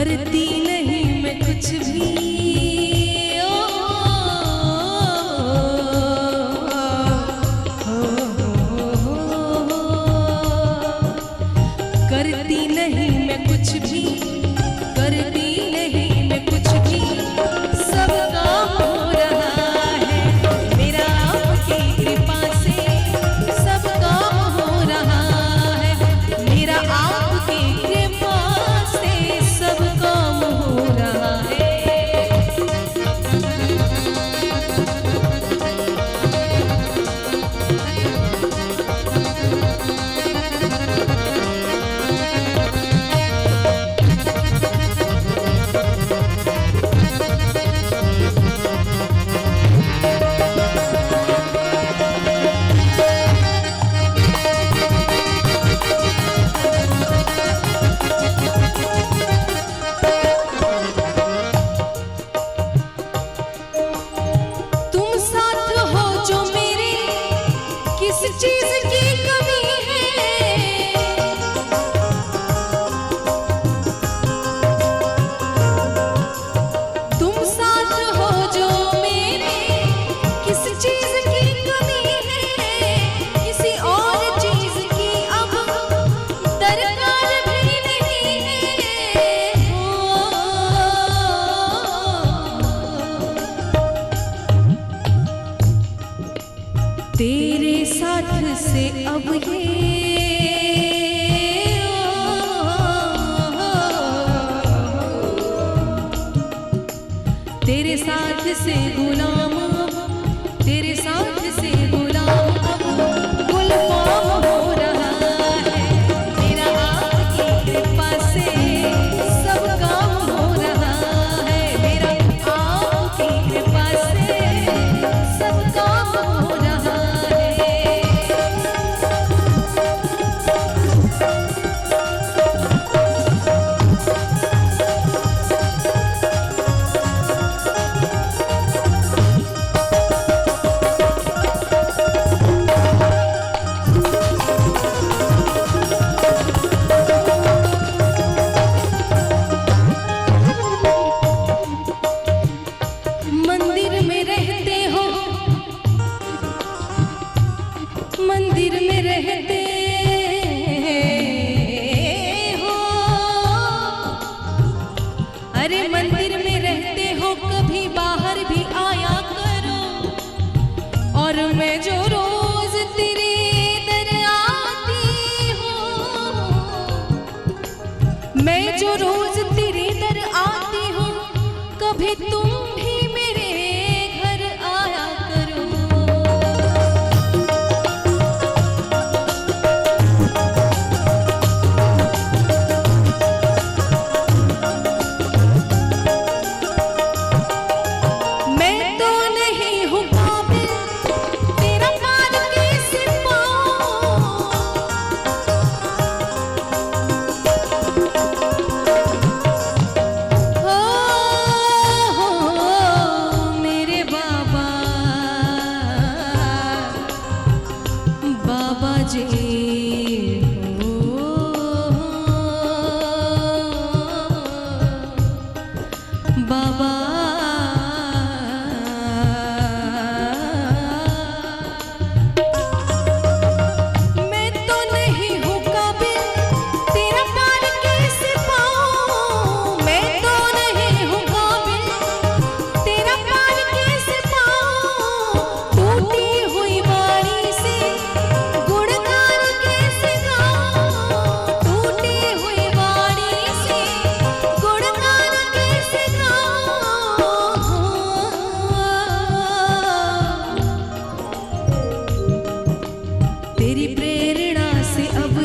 करती नहीं मैं कुछ भी, करती नहीं मैं कुछ भी, करती नहीं मैं कुछ भी, सब काम हो रहा है मेरा आपकी कृपा से, सब काम हो रहा है मेरा आपकी कृपा से, सब काम हो रहा है। चीज की कमी है, तुम साथ हो जो मेरे, किस चीज की कमी है, किसी और चीज की अब दरकार भी नहीं है। तेरे साथ से अब ये तेरे साथ से गुलाम, तेरे साथ से गुलाम अब गुलफाम हो रहा है मेरा आपकी कृपा से, सब काम हो रहा है मेरा आपकी कृपा से, सब काम हो रहा है। मंदिर में रहते हो, मंदिर में रहते हो, अरे मंदिर में रहते हो, कभी बाहर भी आया करो, और मैं जो रोज तेरे दर आती हूँ, मैं जो रोज तेरे दर आती हूँ, कभी तुम भी मेरे घर आया करो। मैं तो नहीं हूँ काबिल तेरा प्यार कैसे पाऊं, मेरे बाबा, बाबा जी बाबा, मैं तो नहीं हूँ काबिल तेरा प्यार कैसे पाऊं, मैं तो नहीं हूँ काबिल तेरा प्यार कैसे पाऊं, टूटी हुई बाड़ी से गुणगान कैसे गाऊं, टूटी हुई बाड़ी से गुणगान कैसे गाऊं। तेरी प्रेरणा से अब